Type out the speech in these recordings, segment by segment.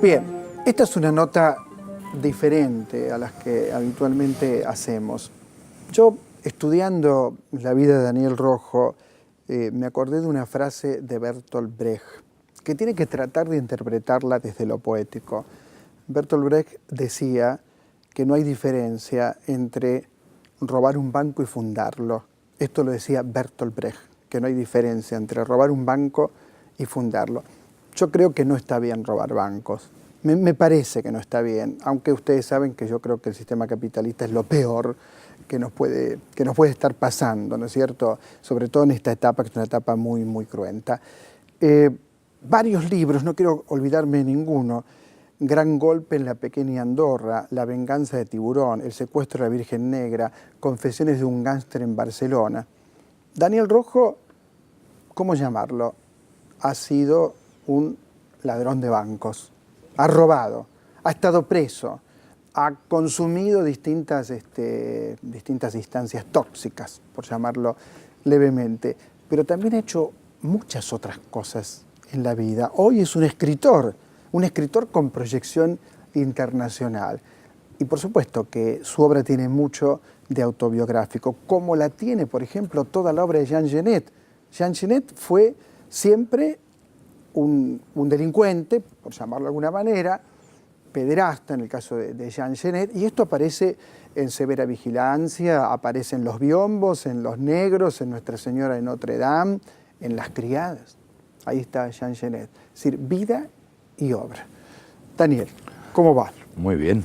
Bien, esta es una nota diferente a las que habitualmente hacemos. Yo, estudiando la vida de Daniel Rojo, me acordé de una frase de Bertolt Brecht, que tiene que tratar de interpretarla desde lo poético. Bertolt Brecht decía que no hay diferencia entre robar un banco y fundarlo. Esto lo decía Bertolt Brecht, que no hay diferencia entre robar un banco y fundarlo. Yo creo que no está bien robar bancos. Me parece que no está bien, aunque ustedes saben que yo creo que el sistema capitalista es lo peor que nos puede estar pasando, ¿no es cierto? Sobre todo en esta etapa, que es una etapa muy, muy cruenta. Varios libros, no quiero olvidarme de ninguno: Gran golpe en la pequeña Andorra, La venganza de Tiburón, El secuestro de la Virgen Negra, Confesiones de un gángster en Barcelona. Daniel Rojo, ¿cómo llamarlo? Ha sido un ladrón de bancos. Ha robado, ha estado preso, ha consumido distintas instancias tóxicas, por llamarlo levemente, pero también ha hecho muchas otras cosas en la vida. Hoy es un escritor con proyección internacional. Y por supuesto que su obra tiene mucho de autobiográfico, como la tiene, por ejemplo, toda la obra de Jean Genet. Jean Genet fue siempre un delincuente, por llamarlo de alguna manera, pederasta en el caso de Jean Genet, y esto aparece en Severa Vigilancia, aparece en Los Biombos, en Los Negros, en Nuestra Señora de Notre Dame, en Las Criadas. Ahí está Jean Genet. Es decir, vida y obra. Daniel, ¿cómo va? Muy bien.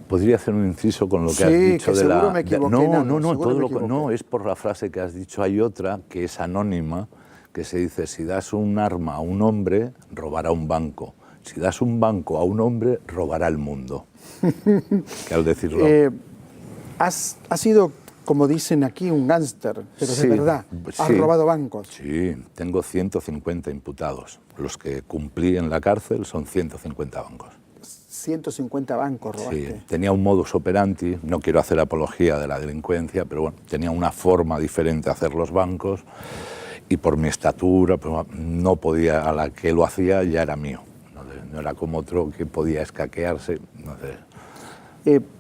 ¿Podría hacer un inciso con lo que sí, has dicho que de la... seguro me equivoqué. No, es por la frase que has dicho. Hay otra que es anónima, que se dice: si das un arma a un hombre, robará un banco. Si das un banco a un hombre, robará el mundo. Que al decirlo... Has sido, como dicen aquí, un gángster, pero sí, de verdad. Has sí, robado bancos. Sí, tengo 150 imputados. Los que cumplí en la cárcel son 150 bancos. 150 bancos robaste. Sí, tenía un modus operandi, no quiero hacer apología de la delincuencia, pero bueno, tenía una forma diferente de hacer los bancos, y por mi estatura pues, no podía, a la que lo hacía ya era mío. No era como otro que podía escaquearse, no sé.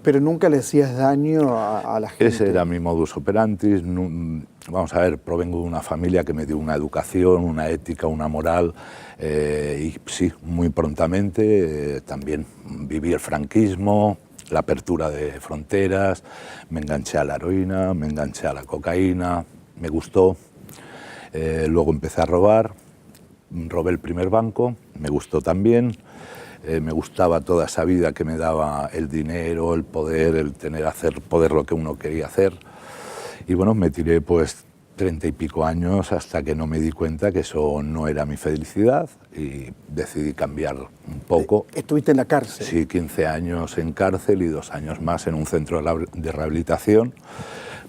Pero nunca le hacías daño a la gente. Ese era mi modus operandi. Vamos a ver, provengo de una familia que me dio una educación, una ética, una moral, y sí, muy prontamente también viví el franquismo, la apertura de fronteras, me enganché a la heroína, me enganché a la cocaína, me gustó. Luego empecé a robar, robé el primer banco, me gustó también. Me gustaba toda esa vida que me daba el dinero, el poder, el poder lo que uno quería hacer. Y bueno, me tiré pues 30 y pico años hasta que no me di cuenta que eso no era mi felicidad y decidí cambiar un poco. ¿Estuviste en la cárcel? Sí, 15 años en cárcel y 2 años más en un centro de rehabilitación.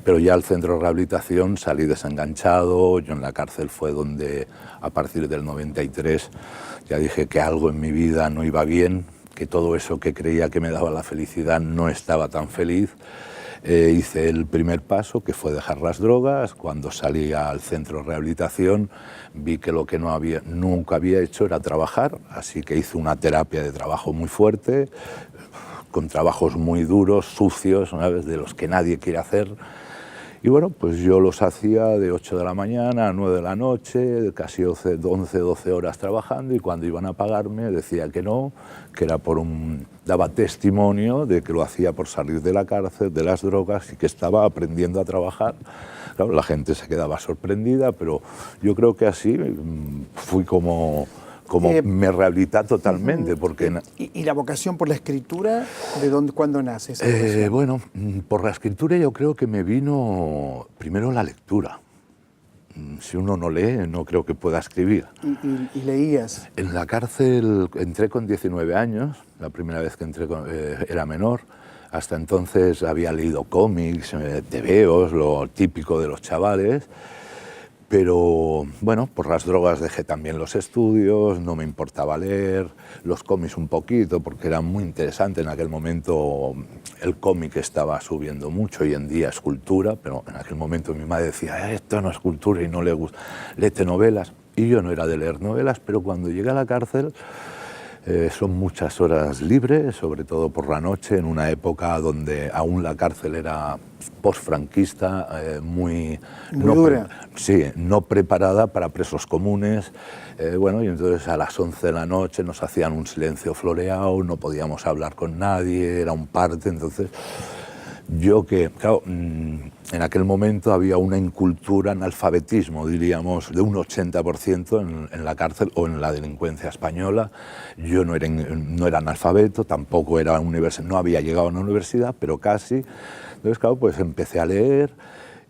Pero ya al centro de rehabilitación salí desenganchado. Yo en la cárcel fue donde, a partir del 93, ya dije que algo en mi vida no iba bien, que todo eso que creía que me daba la felicidad no estaba tan feliz. Hice el primer paso, que fue dejar las drogas. Cuando salí al centro de rehabilitación vi que lo que nunca había hecho era trabajar, así que hice una terapia de trabajo muy fuerte, con trabajos muy duros, sucios, ¿sabes?, de los que nadie quiere hacer. Y bueno, pues yo los hacía de 8 de la mañana a 9 de la noche, casi 11, 12 horas trabajando, y cuando iban a pagarme decía que no, que era daba testimonio de que lo hacía por salir de la cárcel, de las drogas, y que estaba aprendiendo a trabajar. Claro, la gente se quedaba sorprendida, pero yo creo que así fui como me rehabilité totalmente. Porque ¿Y la vocación por la escritura, cuándo nace esa vocación? Bueno, por la escritura yo creo que me vino primero la lectura. Si uno no lee, no creo que pueda escribir. ¿Y leías? En la cárcel entré con 19 años, la primera vez que entré era menor. Hasta entonces había leído cómics, tebeos, lo típico de los chavales. Pero bueno, por las drogas dejé también los estudios, no me importaba leer, los cómics un poquito, porque era muy interesante. En aquel momento el cómic estaba subiendo mucho, hoy en día es cultura, pero en aquel momento mi madre decía, esto no es cultura y no le gusta, léete novelas. Y yo no era de leer novelas, pero cuando llegué a la cárcel son muchas horas libres, sobre todo por la noche, en una época donde aún la cárcel era postfranquista, muy dura. Sí, no preparada para presos comunes. Bueno, y entonces a las 11 de la noche nos hacían un silencio floreado, no podíamos hablar con nadie, era un parte. Entonces yo que, claro, en aquel momento había una incultura, analfabetismo, diríamos, de un 80% en la cárcel o en la delincuencia española. Yo no era analfabeto, tampoco era no había llegado a una universidad, pero casi. Entonces, claro, pues empecé a leer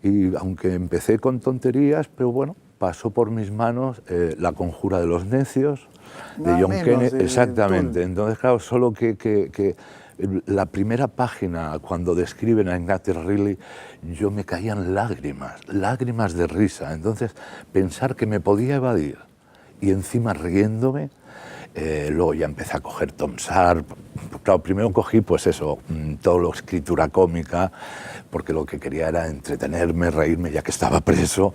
y aunque empecé con tonterías, pero bueno, pasó por mis manos La conjura de los necios, de John Kennedy. Exactamente. Entonces, claro, solo que la primera página, cuando describen a Ignatius Reilly, yo me caían lágrimas de risa. Entonces, pensar que me podía evadir y encima riéndome, luego ya empecé a coger Tom Sharp. Claro, primero cogí, pues eso, todo lo escritura cómica, porque lo que quería era entretenerme, reírme, ya que estaba preso.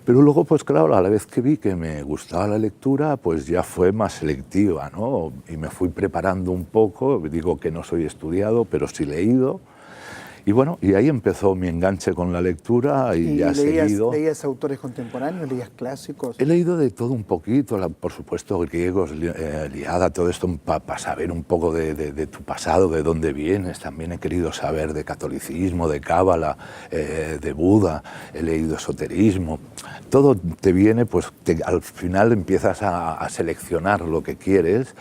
Pero luego, pues claro, a la vez que vi que me gustaba la lectura, pues ya fue más selectiva, ¿no? Y me fui preparando un poco, digo que no soy estudiado, pero sí leído. Y bueno, y ahí empezó mi enganche con la lectura y ya he seguido. ¿Leías autores contemporáneos, leías clásicos? He leído de todo un poquito, por supuesto, griegos, Ilíada, todo esto para saber un poco de tu pasado, de dónde vienes. También he querido saber de catolicismo, de cábala, de Buda, he leído esoterismo. Todo te viene, pues al final empiezas a seleccionar lo que quieres.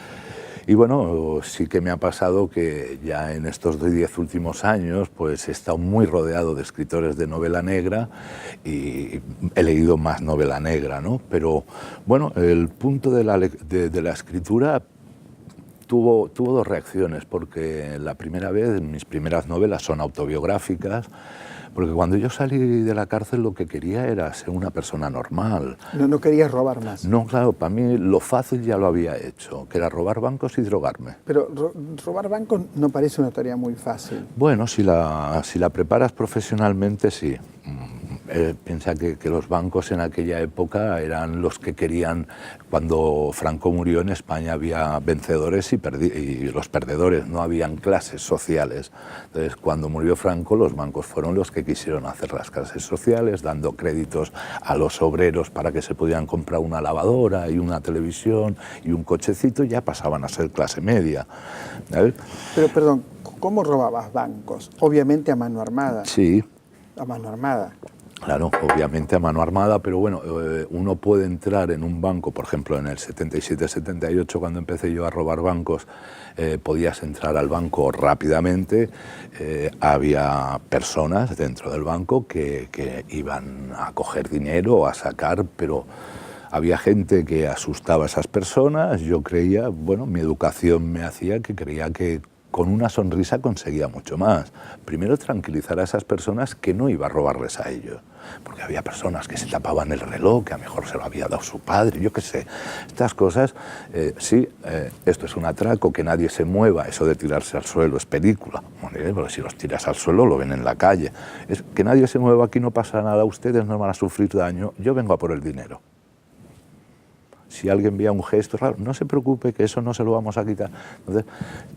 Y bueno, sí que me ha pasado que ya en estos 10 últimos años pues he estado muy rodeado de escritores de novela negra y he leído más novela negra, ¿no? Pero bueno, el punto de la escritura tuvo dos reacciones, porque la primera vez, mis primeras novelas son autobiográficas, porque cuando yo salí de la cárcel lo que quería era ser una persona normal. No querías robar más. No, claro, para mí lo fácil ya lo había hecho, que era robar bancos y drogarme. Pero robar bancos no parece una tarea muy fácil. Bueno, si la preparas profesionalmente, sí. Piensa que los bancos en aquella época eran los que querían. Cuando Franco murió en España había vencedores y los perdedores, no habían clases sociales. Entonces, cuando murió Franco, los bancos fueron los que quisieron hacer las clases sociales, dando créditos a los obreros para que se pudieran comprar una lavadora y una televisión y un cochecito, y ya pasaban a ser clase media. ¿Sabes? Pero, perdón, ¿cómo robabas bancos? Obviamente a mano armada. Sí. A mano armada. Claro, obviamente a mano armada, pero bueno, uno puede entrar en un banco, por ejemplo, en el 77-78, cuando empecé yo a robar bancos, podías entrar al banco rápidamente, había personas dentro del banco que iban a coger dinero o a sacar, pero había gente que asustaba a esas personas. Yo creía, bueno, mi educación me hacía que creía que con una sonrisa conseguía mucho más. Primero, tranquilizar a esas personas, que no iba a robarles a ellos, porque había personas que se tapaban el reloj, que a lo mejor se lo había dado su padre, yo qué sé. Estas cosas, sí, esto es un atraco, que nadie se mueva, eso de tirarse al suelo es película, porque si los tiras al suelo lo ven en la calle. Es que nadie se mueva, aquí no pasa nada, ustedes no van a sufrir daño, yo vengo a por el dinero. Si alguien veía un gesto raro, no se preocupe, que eso no se lo vamos a quitar. Entonces,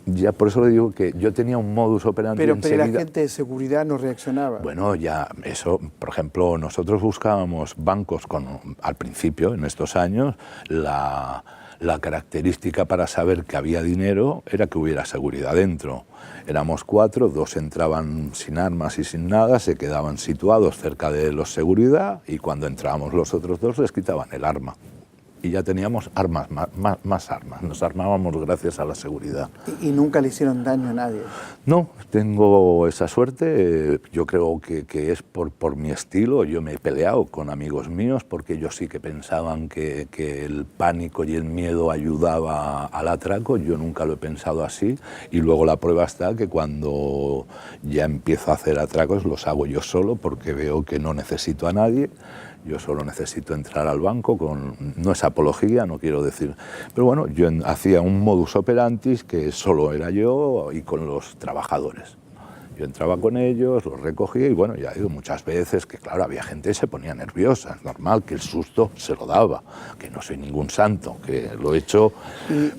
ya por eso le digo que yo tenía un modus operandi. Pero la gente de seguridad no reaccionaba. Bueno, ya eso, por ejemplo, nosotros buscábamos bancos al principio, en estos años, la característica para saber que había dinero era que hubiera seguridad dentro. Éramos 4, 2 entraban sin armas y sin nada, se quedaban situados cerca de los seguridad, y cuando entrábamos los otros 2 les quitaban el arma. Y ya teníamos armas, más armas. Nos armábamos gracias a la seguridad. ¿Y nunca le hicieron daño a nadie? No, tengo esa suerte. Yo creo que es por mi estilo. Yo me he peleado con amigos míos porque ellos sí que pensaban que el pánico y el miedo ayudaba al atraco. Yo nunca lo he pensado así. Y luego la prueba está que cuando ya empiezo a hacer atracos los hago yo solo, porque veo que no necesito a nadie. Yo solo necesito entrar al banco, no es apología, no quiero decir, pero bueno, yo hacía un modus operandi que solo era yo y con los trabajadores. Yo entraba con ellos, los recogía y bueno, ya digo, muchas veces que claro, había gente que se ponía nerviosa, es normal que el susto se lo daba, que no soy ningún santo, que lo he hecho,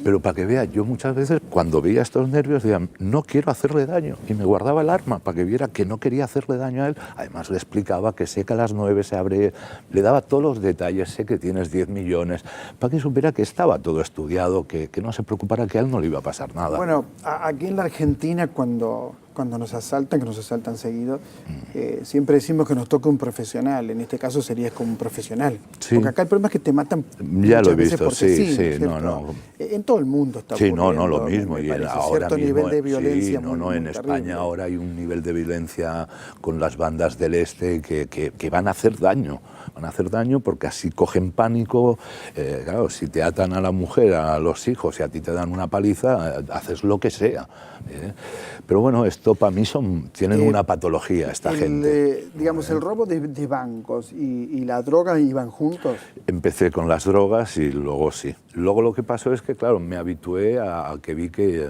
pero para que vea, yo muchas veces cuando veía estos nervios decía, no quiero hacerle daño, y me guardaba el arma para que viera que no quería hacerle daño a él. Además le explicaba que sé que a las 9 se abre, le daba todos los detalles, sé que tienes 10 millones, para que supiera que estaba todo estudiado, que no se preocupara, que a él no le iba a pasar nada. Bueno, aquí en la Argentina cuando nos asaltan, que nos asaltan seguido, siempre decimos que nos toca un profesional. En este caso serías como un profesional. Sí. Porque acá el problema es que te matan ya lo he veces visto, porque sí, ¿no? no. En todo el mundo está sí, ocurriendo. lo mismo. Y ahora cierto mismo, nivel de violencia sí, muy, muy en terrible. España ahora hay un nivel de violencia con las bandas del este que van a hacer daño. Van a hacer daño porque así cogen pánico. Claro, si te atan a la mujer, a los hijos y a ti te dan una paliza, haces lo que sea. Pero bueno, esto para mí tienen una patología esta gente. Digamos, el robo de bancos y la droga iban juntos. Empecé con las drogas y luego sí. Luego lo que pasó es que, claro, me habitué a que vi que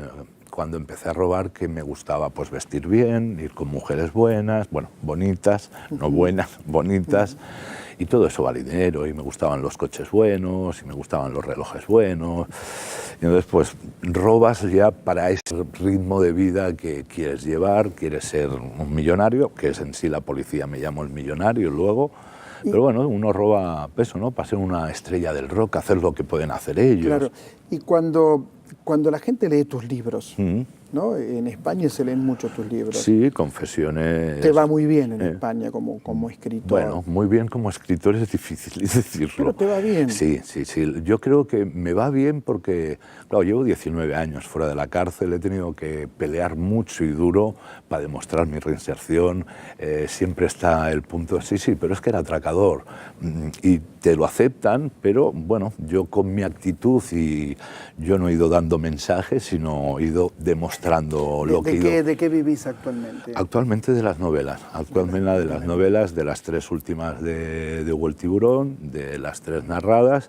cuando empecé a robar que me gustaba pues vestir bien, ir con mujeres buenas, bueno, bonitas, no buenas, bonitas, y todo eso vale dinero, y me gustaban los coches buenos, y me gustaban los relojes buenos, y entonces pues robas ya para ese ritmo de vida que quieres llevar, quieres ser un millonario, que es en sí la policía me llamo el millonario luego, pero bueno, uno roba eso, ¿no? Para ser una estrella del rock, hacer lo que pueden hacer ellos. Claro, y cuando la gente lee tus libros, ¿no? En España se leen mucho tus libros. Sí, confesiones. Te va muy bien en España como escritor. Bueno, muy bien como escritor es difícil decirlo. Pero te va bien. Sí. Yo creo que me va bien porque, claro, llevo 19 años fuera de la cárcel, he tenido que pelear mucho y duro para demostrar mi reinserción. Siempre está el punto, sí, pero es que era atracador. Y te lo aceptan, pero bueno, yo con mi actitud y yo no he ido dando mensajes, sino he ido demostrando lo que he ido... ¿De qué vivís actualmente? Actualmente de las novelas, de las 3 últimas de Hugo el Tiburón, de las 3 narradas.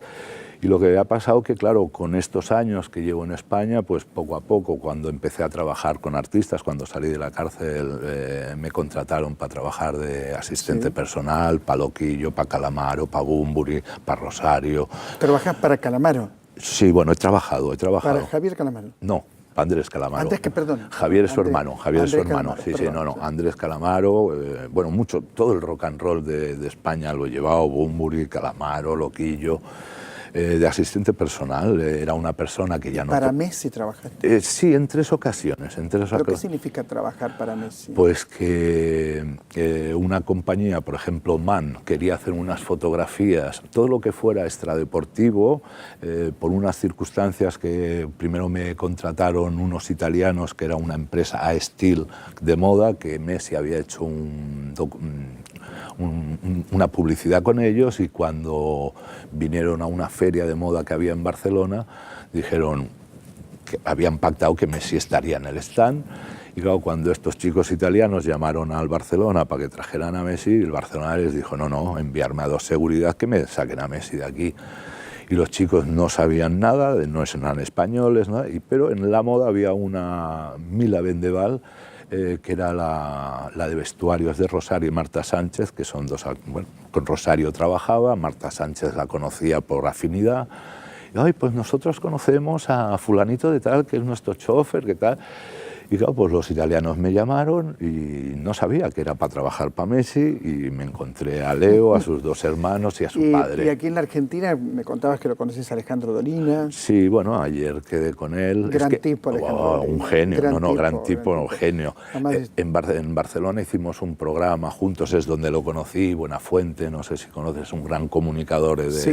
Y lo que ha pasado que, claro, con estos años que llevo en España, pues poco a poco, cuando empecé a trabajar con artistas, cuando salí de la cárcel, me contrataron para trabajar de asistente personal, para Loquillo, para Calamaro, para Bunbury, para Rosario. ¿Trabajas para Calamaro? Sí, bueno, he trabajado. ¿Para Javier Calamaro? No. Andrés Calamaro. Perdón. Javier es su hermano, Calamaro, sí, Andrés Calamaro, bueno, todo el rock and roll de España lo he llevado, Bunbury, Calamaro, Loquillo, de asistente personal, era una persona que ya no... ¿Para Messi trabajaste? Sí, en 3 ocasiones. ¿Pero qué significa trabajar para Messi? Pues que una compañía, por ejemplo, MAN, quería hacer unas fotografías, todo lo que fuera extradeportivo, por unas circunstancias que primero me contrataron unos italianos, que era una empresa A-Style de moda, que Messi había hecho una publicidad con ellos, y cuando vinieron a una feria de moda que había en Barcelona, dijeron que habían pactado que Messi estaría en el stand. Y claro, cuando estos chicos italianos llamaron al Barcelona para que trajeran a Messi, el Barcelona les dijo, no, enviarme a 2 seguridad que me saquen a Messi de aquí. Y los chicos no sabían nada, no eran españoles, ¿no? Pero en la moda había una Mila Vendeval, que era la de vestuarios de Rosario y Marta Sánchez, que son dos... Bueno, con Rosario trabajaba, Marta Sánchez la conocía por afinidad. Y, ay, pues nosotros conocemos a fulanito de tal, que es nuestro chofer, que tal... Y claro, pues los italianos me llamaron y no sabía que era para trabajar para Messi, y me encontré a Leo, a sus 2 hermanos y a su padre. Y aquí en la Argentina me contabas que lo conoces a Alejandro Dolina. Sí, bueno, ayer quedé con él. Gran tipo, Alejandro Dolina. Un genio, gran tipo, genio. Además, en Barcelona hicimos un programa juntos, es donde lo conocí, Buenafuente, no sé si conoces, un gran comunicador de... Sí,